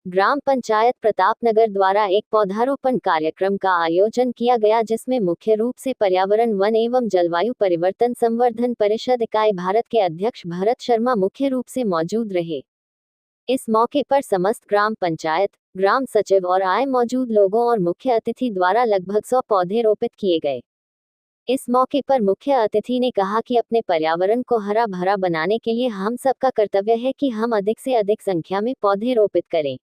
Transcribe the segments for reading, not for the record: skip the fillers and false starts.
ग्राम पंचायत प्रतापनगर द्वारा एक पौधारोपण कार्यक्रम का आयोजन किया गया, जिसमें मुख्य रूप से पर्यावरण, वन एवं जलवायु परिवर्तन संवर्धन परिषद इकाई भारत के अध्यक्ष भरत शर्मा मुख्य रूप से मौजूद रहे। इस मौके पर समस्त ग्राम पंचायत, ग्राम सचिव और आए मौजूद लोगों और मुख्य अतिथि द्वारा लगभग 100 पौधे रोपित किए गए। इस मौके पर मुख्य अतिथि ने कहा कि अपने पर्यावरण को हरा भरा बनाने के लिए हम सबका कर्तव्य है कि हम अधिक से अधिक संख्या में पौधे रोपित करें।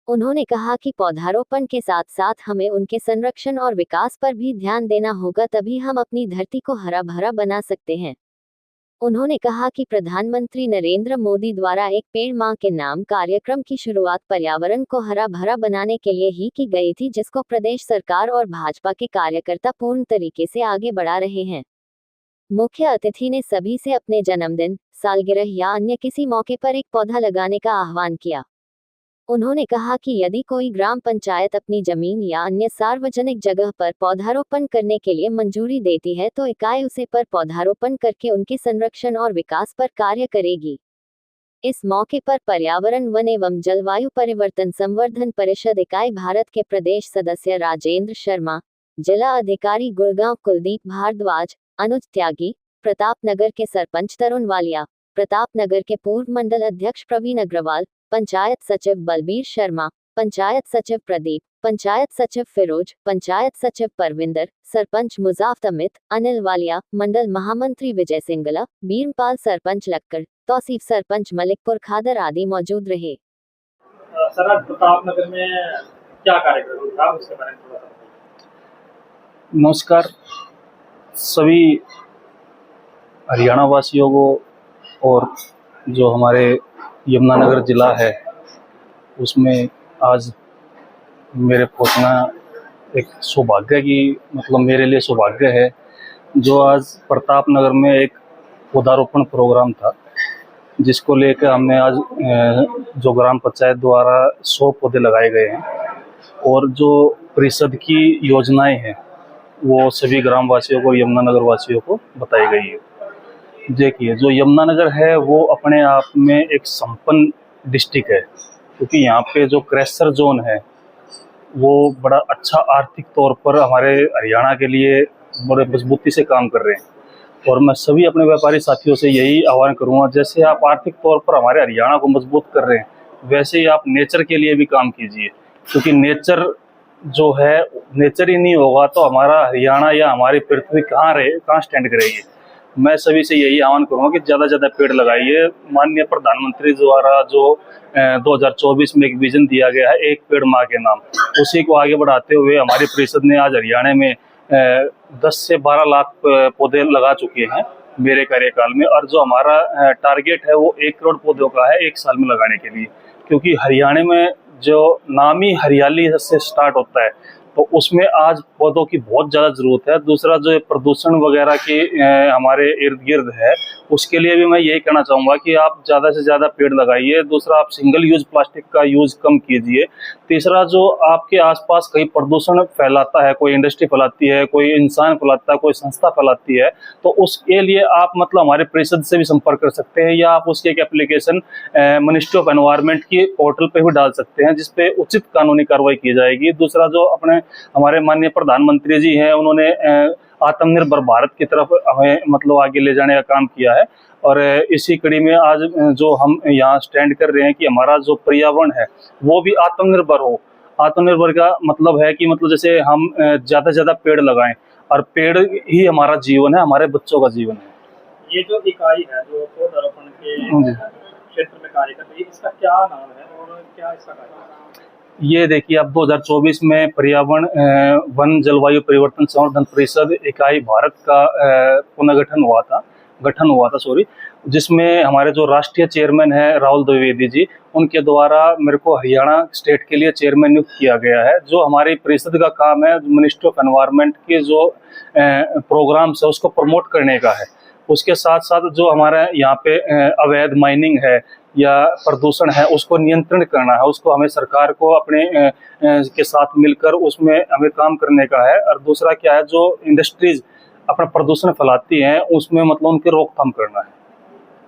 उन्होंने कहा कि पौधारोपण के साथ साथ हमें उनके संरक्षण और विकास पर भी ध्यान देना होगा, तभी हम अपनी धरती को हरा भरा बना सकते हैं। उन्होंने कहा कि प्रधानमंत्री नरेंद्र मोदी द्वारा एक पेड़ मां के नाम कार्यक्रम की शुरुआत पर्यावरण को हरा भरा बनाने के लिए ही की गई थी, जिसको प्रदेश सरकार और भाजपा के कार्यकर्ता पूर्ण तरीके से आगे बढ़ा रहे हैं। मुख्य अतिथि ने सभी से अपने जन्मदिन, सालगिरह या अन्य किसी मौके पर एक पौधा लगाने का आह्वान किया। उन्होंने कहा कि यदि कोई ग्राम पंचायत अपनी जमीन या अन्य सार्वजनिक जगह पर पौधारोपण करने के लिए मंजूरी देती है, तो इकाई उसे पर पौधारोपण करके उनके संरक्षण और विकास पर कार्य करेगी। इस मौके पर पर्यावरण, वन एवं जलवायु परिवर्तन संवर्धन परिषद इकाई भारत के प्रदेश सदस्य राजेंद्र शर्मा, जिला अधिकारी गुड़गांव कुलदीप भारद्वाज, अनुज त्यागी, प्रतापनगर के सरपंच तरुण वालिया, प्रतापनगर के पूर्व मंडल अध्यक्ष प्रवीण अग्रवाल, पंचायत सचिव बलबीर शर्मा, पंचायत सचिव प्रदीप, पंचायत सचिव फिरोज, पंचायत सचिव परविंदर, सरपंच मुजाफ्त अमित, अनिल वालिया, मंडल महामंत्री विजय सिंगला, बीरमपाल सरपंच लक्कड़, तौसीफ सरपंच मलिकपुर खादर आदि मौजूद रहे। सर, आज प्रतापनगर में क्या कार्यक्रम था, उसके बारे में थोड़ा सा बताइए। नमस्कार सभी हरियाणा वासियों को, और जो हमारे यमुनानगर ज़िला है उसमें आज मेरे पहुंचना एक सौभाग्य की मेरे लिए सौभाग्य है। जो आज प्रतापनगर में एक पौधारोपण प्रोग्राम था, जिसको लेकर हमने आज जो ग्राम पंचायत द्वारा 100 पौधे लगाए गए हैं, और जो परिषद की योजनाएं हैं वो सभी ग्रामवासियों को, यमुनानगर वासियों को बताई गई है। देखिए, जो यमुनानगर है वो अपने आप में एक संपन्न डिस्ट्रिक्ट है, क्योंकि यहाँ पे जो क्रैशर जोन है वो बड़ा अच्छा आर्थिक तौर पर हमारे हरियाणा के लिए बड़े मजबूती से काम कर रहे हैं। और मैं सभी अपने व्यापारी साथियों से यही आह्वान करूँगा, जैसे आप आर्थिक तौर पर हमारे हरियाणा को मजबूत कर रहे हैं, वैसे ही आप नेचर के लिए भी काम कीजिए, क्योंकि नेचर जो है, नेचर ही नहीं होगा तो हमारा हरियाणा या हमारी पृथ्वी कहाँ स्टैंड करेगी। मैं सभी से यही आह्वान करूँगा कि ज़्यादा से ज़्यादा पेड़ लगाइए। माननीय प्रधानमंत्री द्वारा जो 2024 में एक विजन दिया गया है, एक पेड़ माँ के नाम, उसी को आगे बढ़ाते हुए हमारी परिषद ने आज हरियाणा में 10 से 12 लाख पौधे लगा चुके हैं मेरे कार्यकाल में। और जो हमारा टारगेट है वो 1 करोड़ पौधों का है 1 साल में लगाने के लिए, क्योंकि हरियाणा में जो नाम ही हरियाली से स्टार्ट होता है, तो उसमें आज पौधों की बहुत ज़्यादा ज़रूरत है। दूसरा, जो प्रदूषण वगैरह की हमारे इर्द गिर्द है, उसके लिए भी मैं यही कहना चाहूँगा कि आप ज़्यादा से ज़्यादा पेड़ लगाइए। दूसरा, आप सिंगल यूज प्लास्टिक का यूज़ कम कीजिए। तीसरा, जो आपके आसपास कहीं प्रदूषण फैलाता है, कोई इंडस्ट्री फैलाती है, कोई इंसान फैलाता है, कोई संस्था फैलाती है, तो उसके लिए आप हमारे परिषद से भी संपर्क कर सकते हैं, या आप उसकी एक एप्लीकेशन मिनिस्ट्री ऑफ एनवायरनमेंट की पोर्टल पे भी डाल सकते हैं, जिसपे उचित कानूनी कार्रवाई की जाएगी। दूसरा, जो हमारे माननीय प्रधानमंत्री जी हैं, उन्होंने आत्मनिर्भर भारत की तरफ हमें आगे ले जाने का काम किया है। और इसी कड़ी में आज जो हम यहाँ स्टैंड कर रहे हैं कि हमारा जो पर्यावरण है वो भी आत्मनिर्भर हो। आत्मनिर्भर का मतलब है कि जैसे हम ज़्यादा से ज़्यादा पेड़ लगाएं, और पेड़ ही हमारा जीवन है, हमारे बच्चों का जीवन है। ये जो इकाई है जो पौधारोपण के क्षेत्र में कार्य कर रही है, इसका क्या नाम है और क्या इसका कार्य है? ये देखिए, अब 2024 में पर्यावरण, वन, जलवायु परिवर्तन संवर्धन परिषद इकाई भारत का गठन हुआ था, जिसमें हमारे जो राष्ट्रीय चेयरमैन है राहुल द्विवेदी जी, उनके द्वारा मेरे को हरियाणा स्टेट के लिए चेयरमैन नियुक्त किया गया है। जो हमारी परिषद का काम है, मिनिस्ट्री ऑफ एनवायरनमेंट के जो प्रोग्राम्स है उसको प्रमोट करने का है। उसके साथ साथ जो हमारा यहाँ पे अवैध माइनिंग है या प्रदूषण है, उसको नियंत्रण करना है, उसको हमें सरकार को अपने के साथ मिलकर उसमें हमें काम करने का है। और दूसरा क्या है, जो इंडस्ट्रीज अपना प्रदूषण फैलाती हैं उसमें उनकी रोकथाम करना है।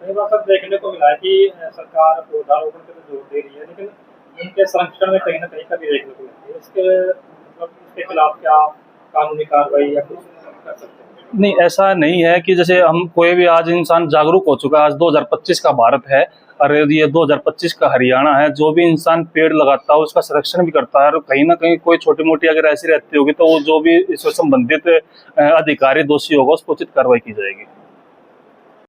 कई बार सब देखने को मिला है कि सरकार पौधारोपण पे तो जोर दे रही है, लेकिन उनके संरक्षण में कहीं ना कहीं कमी देखने को मिलती है। इसके खिलाफ क्या कानूनी कार्रवाई या कुछ कर सकते हैं? नहीं, ऐसा नहीं है कि जैसे हम कोई भी, आज इंसान जागरूक हो चुका है। आज 2025 का भारत है और ये 2025 का हरियाणा है। जो भी इंसान पेड़ लगाता है उसका संरक्षण भी करता है, और कहीं ना कहीं कोई छोटी मोटी अगर ऐसी रहती होगी तो वो जो भी इससे संबंधित अधिकारी दोषी होगा उस पर उचित कार्रवाई की जाएगी।